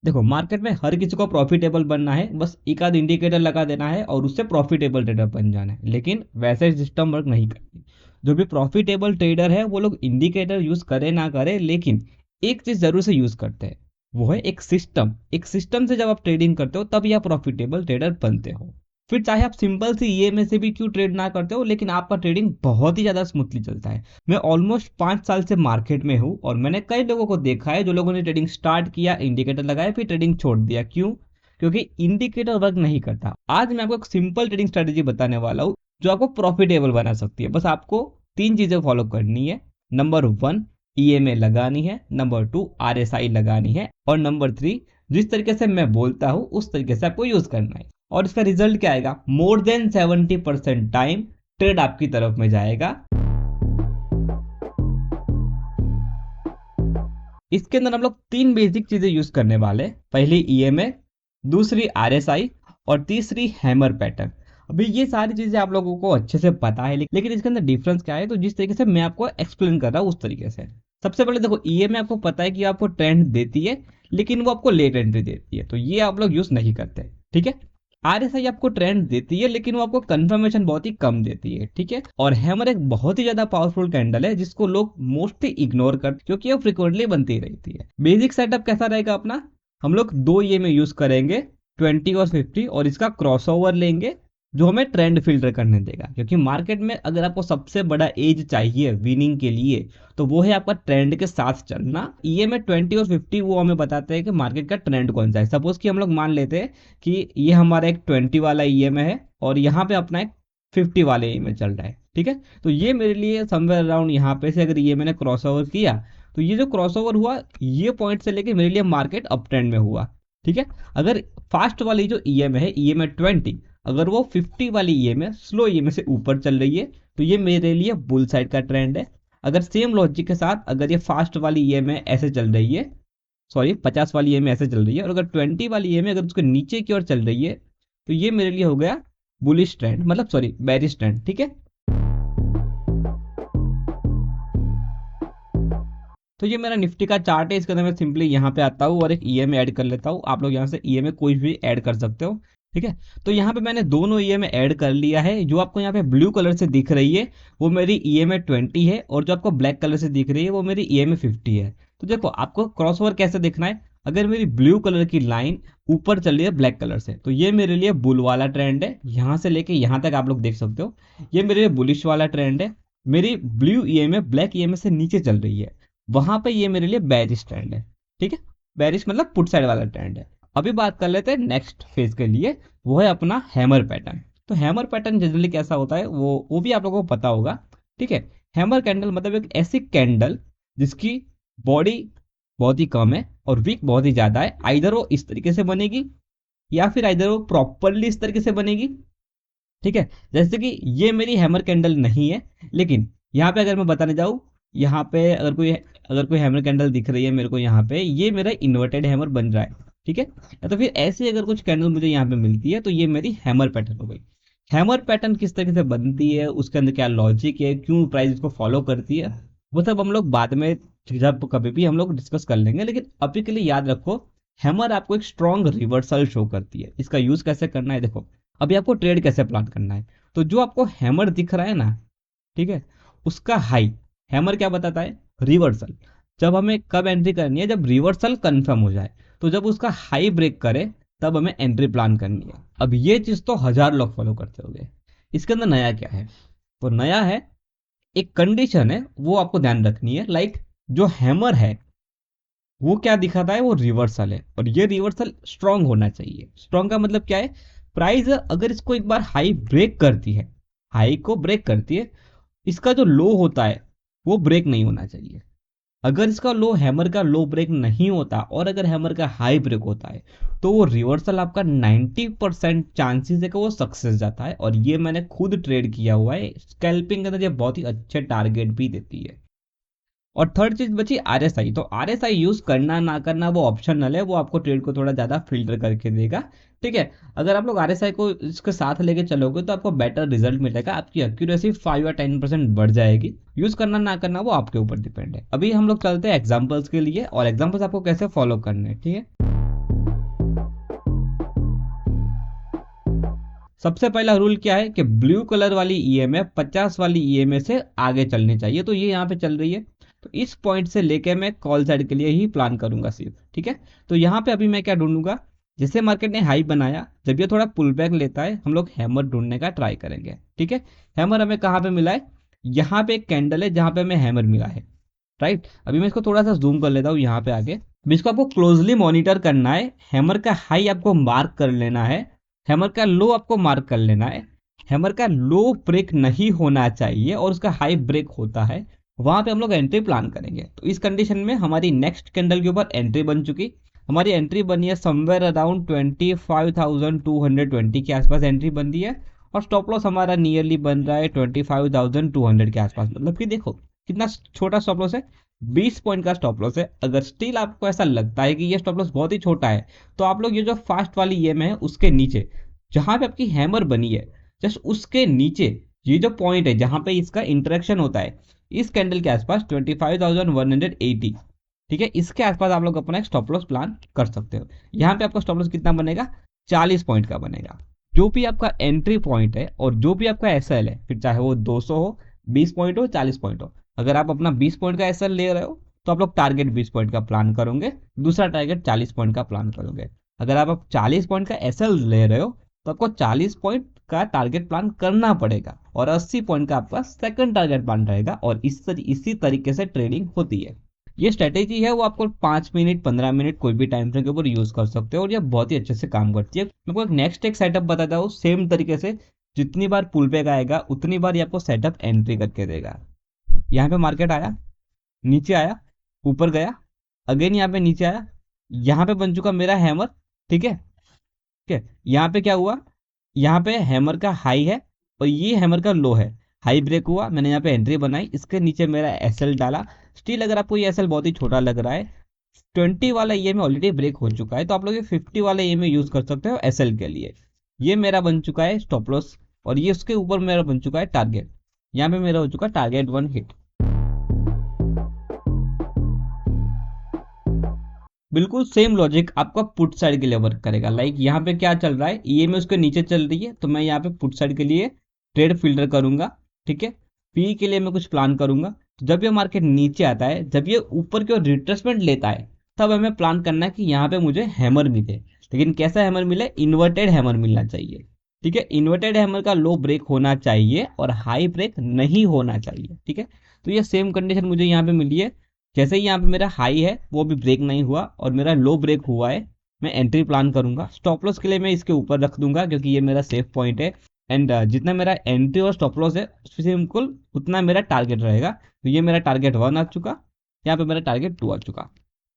देखो मार्केट में हर किसी को प्रॉफिटेबल बनना है, बस एक आध इंडिकेटर लगा देना है और उससे प्रॉफिटेबल ट्रेडर बन जाना है, लेकिन वैसे सिस्टम वर्क नहीं करती। जो भी प्रॉफिटेबल ट्रेडर है वो लोग इंडिकेटर यूज करे ना करे, लेकिन एक चीज जरूर से यूज करते हैं, वो है एक सिस्टम। एक सिस्टम से जब आप ट्रेडिंग करते हो तभी आप प्रॉफिटेबल ट्रेडर बनते हो। फिर चाहे आप सिंपल सी ईएमए से भी क्यों ट्रेड ना करते हो, लेकिन आपका ट्रेडिंग बहुत ही ज्यादा स्मूथली चलता है। मैं ऑलमोस्ट 5 साल से मार्केट में हूँ और मैंने कई लोगों को देखा है जो लोगों ने ट्रेडिंग स्टार्ट किया, इंडिकेटर लगाया, फिर ट्रेडिंग छोड़ दिया। क्यों? क्योंकि इंडिकेटर वर्क नहीं करता। आज मैं आपको एक सिंपल ट्रेडिंग स्ट्रेटेजी बताने वाला हूँ जो आपको प्रॉफिटेबल बना सकती है। बस आपको 3 चीजें फॉलो करनी है। नंबर 1, ईएमए लगानी है। नंबर 2, आरएसआई लगानी है। और नंबर 3, जिस तरीके से मैं बोलता हूँ उस तरीके से आपको यूज करना है। और इसका रिजल्ट क्या आएगा? मोर देन 70% टाइम ट्रेड आपकी तरफ में जाएगा। इसके अंदर हम लोग 3 बेसिक चीजें यूज करने वाले। पहली ईएमए, दूसरी आरएसआई और तीसरी हैमर पैटर्न। अभी ये सारी चीजें आप लोगों को अच्छे से पता है, लेकिन इसके अंदर डिफरेंस क्या है, तो जिस तरीके से मैं आपको एक्सप्लेन कर रहा हूँ उस तरीके से। सबसे पहले देखो, ईएमए आपको पता है कि आपको ट्रेंड देती है, लेकिन वो आपको लेट एंट्री देती है, तो ये आप लोग यूज नहीं करते। ठीक है। आरएसआई आपको ट्रेंड देती है, लेकिन वो आपको कंफर्मेशन बहुत ही कम देती है। ठीक है। और हैमर एक बहुत ही ज्यादा पावरफुल कैंडल है जिसको लोग मोस्टली इग्नोर करते, क्योंकि वो फ्रिक्वेंटली बनती रहती है। बेसिक सेटअप कैसा रहेगा अपना? हम लोग 2 ईएमए यूज करेंगे, 20 और 50, और इसका क्रॉसओवर लेंगे जो हमें ट्रेंड फिल्टर करने देगा। क्योंकि मार्केट में अगर आपको सबसे बड़ा एज चाहिए विनिंग के लिए, तो वो है आपका ट्रेंड के साथ चलना। ईएमए 20 और 50 वो हमें बताते हैं कि मार्केट का ट्रेंड कौन सा है। सपोज कि हम लोग मान लेते हैं कि ये हमारा एक 20 वाला ईएमए है और यहाँ पे अपना एक 50 वाले ईएमए चल रहा है। ठीक है। तो ये मेरे लिए समवेयर अराउंड यहाँ पे से अगर ये मैंने क्रॉस ओवर किया, तो ये जो क्रॉस ओवर हुआ ये पॉइंट से लेके मेरे लिए मार्केट अप ट्रेंड में हुआ। ठीक है। अगर फास्ट वाली जो ईएमए है, ईएमए 20, अगर वो 50 वाली ईएमए स्लो ईएमए से ऊपर चल रही है, तो ये मेरे लिए बुल साइड का ट्रेंड है। अगर सेम लॉजिक के साथ अगर ये फास्ट वाली ईएमए ऐसे चल रही है, सॉरी 50 वाली ईएमए ऐसे चल रही है, और अगर 20 वाली ईएमए अगर उसके नीचे की ओर चल रही है, तो ये मेरे लिए हो गया बुलिश ट्रेंड, मतलब सॉरी बेरिश ट्रेंड। ठीक है। तो ये मेरा निफ्टी का चार्ट है। इसके अंदर मैं सिंपली यहाँ पे आता हूँ और एक ईएमए ऐड कर लेता हूँ। आप लोग यहाँ से ईएमए कोई भी ऐड कर सकते हो। ठीक है। तो यहाँ पे मैंने दोनों ईएमए ऐड कर लिया है। जो आपको यहाँ पे ब्लू कलर से दिख रही है वो मेरी ईएमए 20 है, और जो आपको ब्लैक कलर से दिख रही है वो मेरी ईएमए 50 है। तो देखो आपको क्रॉसओवर कैसे देखना है। अगर मेरी ब्लू कलर की लाइन ऊपर चल रही है ब्लैक कलर से, तो ये मेरे लिए बुल वाला ट्रेंड है। यहाँ से लेके यहाँ तक आप लोग देख सकते हो, ये मेरे लिए बुलिश वाला ट्रेंड है। मेरी ब्लू ईएमए ब्लैक ईएमए से नीचे चल रही है, वहां पे ये मेरे लिए बेरिश ट्रेंड है। ठीक है। बेरिश मतलब पुट साइड वाला ट्रेंड है। अभी बात कर लेते हैं नेक्स्ट फेज के लिए, वो है अपना हैमर पैटर्न। तो हैमर पैटर्न जनरली कैसा होता है वो भी आप लोगों को पता होगा। ठीक है। हैमर कैंडल मतलब एक ऐसी कैंडल जिसकी बॉडी बहुत ही कम है और विक बहुत ही ज्यादा है। आइदर वो इस तरीके से बनेगी या फिर आइदर वो प्रॉपरली इस तरीके से बनेगी। ठीक है। जैसे कि ये मेरी हैमर कैंडल नहीं है, लेकिन यहाँ पे अगर मैं बताने जाऊँ, यहाँ पे अगर कोई हैमर कैंडल दिख रही है मेरे को, यहाँ पे ये मेरा इन्वर्टेड हैमर बन रहा है। ठीक है। या तो फिर ऐसी अगर कुछ कैंडल मुझे यहाँ पे मिलती है, तो ये मेरी हैमर पैटर्न हो गई। हैमर पैटर्न किस तरीके से बनती है, उसके अंदर क्या लॉजिक है, क्यों प्राइस इसको फॉलो करती है, वो सब हम लोग बाद में जब कभी भी हम लोग डिस्कस कर लेंगे। लेकिन अभी के लिए याद रखो, हैमर आपको एक स्ट्रॉन्ग रिवर्सल शो करती है। इसका यूज कैसे करना है देखो। अभी आपको ट्रेड कैसे प्लान करना है, तो जो आपको हैमर दिख रहा है ना, ठीक है, उसका हाई, हैमर क्या बताता है? रिवर्सल। जब हमें कब एंट्री करनी है? जब रिवर्सल कंफर्म हो जाए, तो जब उसका हाई ब्रेक करे तब हमें एंट्री प्लान करनी है। अब ये चीज तो हजार लोग फॉलो करते होंगे। इसके अंदर नया क्या है? तो नया है, एक कंडीशन है वो आपको ध्यान रखनी है। लाइक जो हैमर है वो क्या दिखाता है? वो रिवर्सल है, और ये रिवर्सल स्ट्रांग होना चाहिए। स्ट्रांग का मतलब क्या है? प्राइस अगर इसको एक बार हाई ब्रेक करती है, हाई को ब्रेक करती है, इसका जो लो होता है वो ब्रेक नहीं होना चाहिए। अगर इसका लो, हैमर का लो ब्रेक नहीं होता और अगर हैमर का हाई ब्रेक होता है, तो वो रिवर्सल आपका 90% चांसेस है कि वो सक्सेस जाता है। और ये मैंने खुद ट्रेड किया हुआ है। स्कैल्पिंग के अंदर ये बहुत ही अच्छे टारगेट भी देती है। और थर्ड चीज बची आरएसआई। तो आरएसआई यूज करना ना करना वो ऑप्शनल है, वो आपको ट्रेड को थोड़ा ज्यादा फिल्टर करके देगा। ठीक है। अगर आप लोग आरएसआई को इसके साथ लेके चलोगे तो आपको बेटर रिजल्ट मिलेगा, आपकी एक्यूरेसी 5 या 10% बढ़ जाएगी। यूज करना ना करना वो आपके ऊपर डिपेंड है। अभी हम लोग चलते हैं एग्जाम्पल्स के लिए, और एग्जाम्पल्स आपको कैसे फॉलो करने हैं। ठीक है। सबसे पहला रूल क्या है कि ब्लू कलर वाली ईएमए 50 वाली ईएमए से आगे चलनी चाहिए। तो ये यहाँ पे चल रही है, तो इस पॉइंट से लेके मैं कॉल साइड के लिए ही प्लान करूंगा सिर्फ, ठीक है। तो यहाँ पे अभी मैं क्या ढूंढूंगा, जैसे मार्केट ने हाई बनाया, जब ये थोड़ा पुल बैक लेता है हम लोग हैमर ढूंढने का ट्राई करेंगे, ठीक है। हैमर हमें कहाँ पे मिला है, यहाँ पे एक कैंडल है जहाँ पे हमें हैमर मिला है, राइट। अभी मैं इसको थोड़ा सा जूम कर लेता हूँ यहाँ पे आगे। अभी इसको आपको क्लोजली मॉनिटर करना है। हैमर का हाई आपको मार्क कर लेना है, हैमर का लो आपको मार्क कर लेना है। हैमर का लो ब्रेक नहीं होना चाहिए और उसका हाई ब्रेक होता है, वहां पे हम लोग एंट्री प्लान करेंगे। तो इस कंडीशन में हमारी नेक्स्ट कैंडल के ऊपर एंट्री बन चुकी। हमारी एंट्री बनी है समवेयर अराउंड 25,220 के आसपास एंट्री बन रही है, और स्टॉप लॉस हमारा नियरली बन रहा है 25,200 के आसपास। मतलब कि देखो कितना छोटा स्टॉप लॉस है, 20 पॉइंट का स्टॉप लॉस है। अगर स्टिल आपको ऐसा लगता है कि ये स्टॉप लॉस बहुत ही छोटा है, तो आप लोग ये जो फास्ट वाली ईएमआई है उसके नीचे जहां पे आपकी हैमर बनी है, जस्ट उसके नीचे ये जो पॉइंट है जहां पे इसका इंटरेक्शन होता है, इस कैंडल के आसपास 25,180, ठीक है, इसके आसपास आप लोग अपना एक स्टॉप लॉस प्लान कर सकते हो। यहाँ पे आपका स्टॉप लॉस कितना बनेगा, 40 पॉइंट का बनेगा। जो भी आपका एंट्री पॉइंट है और जो भी आपका एसएल है, फिर चाहे वो 200 हो, 20 पॉइंट हो, 40 पॉइंट हो, अगर आप अपना 20 पॉइंट का एसएल ले रहे हो तो आप लोग टारगेट 20 पॉइंट का प्लान करोगे, दूसरा टारगेट 40 पॉइंट का प्लान करोगे। अगर आप 40 पॉइंट का एसएल ले रहे हो तो आपको 40 पॉइंट का टारगेट प्लान करना पड़ेगा, और 80 पॉइंट का आपका सेकंड टारगेट प्लान रहेगा, और इसी तरीके से ट्रेडिंग होती है। ये स्ट्रेटेजी है वो आपको 5 मिनट 15 मिनट कोई भी टाइम फ्रेम के ऊपर यूज कर सकते हो, और ये बहुत ही अच्छे से काम करती है। मैं आपको नेक्स्ट एक सेटअप बताता हूँ सेम तरीके से। जितनी बार पुल बैक आएगा उतनी बार ये आपको सेटअप एंट्री करके देगा। यहाँ पे मार्केट आया, नीचे आया, ऊपर गया, अगेन यहाँ पे नीचे आया, यहाँ पे बन चुका मेरा हैमर, ठीक है। ठीक है, यहाँ पे क्या हुआ, यहाँ पे हैमर का हाई है और ये हैमर का लो है। हाई ब्रेक हुआ, मैंने यहाँ पे एंट्री बनाई, इसके नीचे मेरा एसएल डाला। स्टिल अगर आपको ये एसएल बहुत ही छोटा लग रहा है, 20 वाला ये में ऑलरेडी ब्रेक हो चुका है, तो आप लोग ये 50 वाला ये में यूज कर सकते हो एसएल के लिए। ये मेरा बन चुका है स्टॉप लॉस, और ये उसके ऊपर मेरा बन चुका है टारगेट। यहाँ पे मेरा हो चुका टारगेट 1 हिट। बिल्कुल सेम लॉजिक आपका पुट साइड के लिए वर्क करेगा। लाइक यहाँ पे क्या चल रहा है, ये में उसके नीचे चल रही है, तो मैं यहाँ पे पुट साइड के लिए ट्रेड फिल्टर करूंगा, ठीक है। पी के लिए मैं कुछ प्लान करूंगा। तो जब ये मार्केट नीचे आता है, जब ये ऊपर की ओर रिट्रेसमेंट लेता है, तब हमें प्लान करना है कि यहाँ पे मुझे हैमर मिले। लेकिन कैसा हैमर मिले, इन्वर्टेड हैमर मिलना चाहिए, ठीक है। इन्वर्टेड हैमर का लो ब्रेक होना चाहिए और हाई ब्रेक नहीं होना चाहिए, ठीक है। तो ये सेम कंडीशन मुझे यहाँ पे मिली है। जैसे ही यहाँ पे मेरा हाई है वो भी ब्रेक नहीं हुआ और मेरा लो ब्रेक हुआ है, मैं एंट्री प्लान करूंगा। स्टॉप लॉस के लिए मैं इसके ऊपर रख दूंगा क्योंकि ये मेरा सेफ पॉइंट है। एंड जितना मेरा एंट्री और स्टॉप लॉस है उससे बिल्कुल उतना मेरा टारगेट रहेगा। तो ये मेरा टारगेट 1 आ चुका, यहाँ पे मेरा टारगेट 2 आ चुका।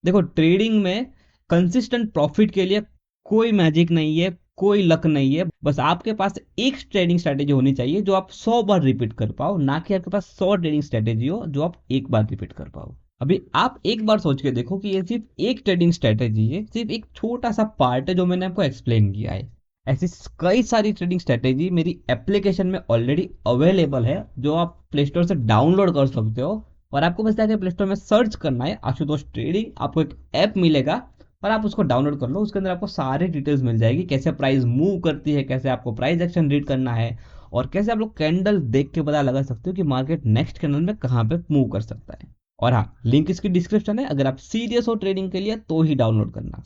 देखो ट्रेडिंग में कंसिस्टेंट प्रॉफिट के लिए कोई मैजिक नहीं है, कोई लक नहीं है। बस आपके पास एक ट्रेडिंग स्ट्रेटेजी होनी चाहिए जो आप 100 बार रिपीट कर पाओ, ना कि आपके पास 100 ट्रेडिंग स्ट्रेटेजी हो जो आप एक बार रिपीट कर पाओ। अभी आप एक बार सोच के देखो कि ये सिर्फ एक ट्रेडिंग स्ट्रेटेजी है, सिर्फ एक छोटा सा पार्ट है जो मैंने आपको एक्सप्लेन किया है। ऐसी कई सारी ट्रेडिंग स्ट्रेटेजी मेरी एप्लीकेशन में ऑलरेडी अवेलेबल है, जो आप प्ले स्टोर से डाउनलोड कर सकते हो। और आपको बस जाकर प्ले स्टोर में सर्च करना है आशुतोष ट्रेडिंग, आपको एक ऐप मिलेगा और आप उसको डाउनलोड कर लो। उसके अंदर आपको सारी डिटेल्स मिल जाएगी, कैसे प्राइस मूव करती है, कैसे आपको प्राइस एक्शन रीड करना है, और कैसे आप लोग कैंडल देख के पता लगा सकते हो कि मार्केट नेक्स्ट कैंडल में कहाँ पे मूव कर सकता है। और हाँ, लिंक इसकी डिस्क्रिप्शन है, अगर आप सीरियस हो ट्रेडिंग के लिए तो ही डाउनलोड करना।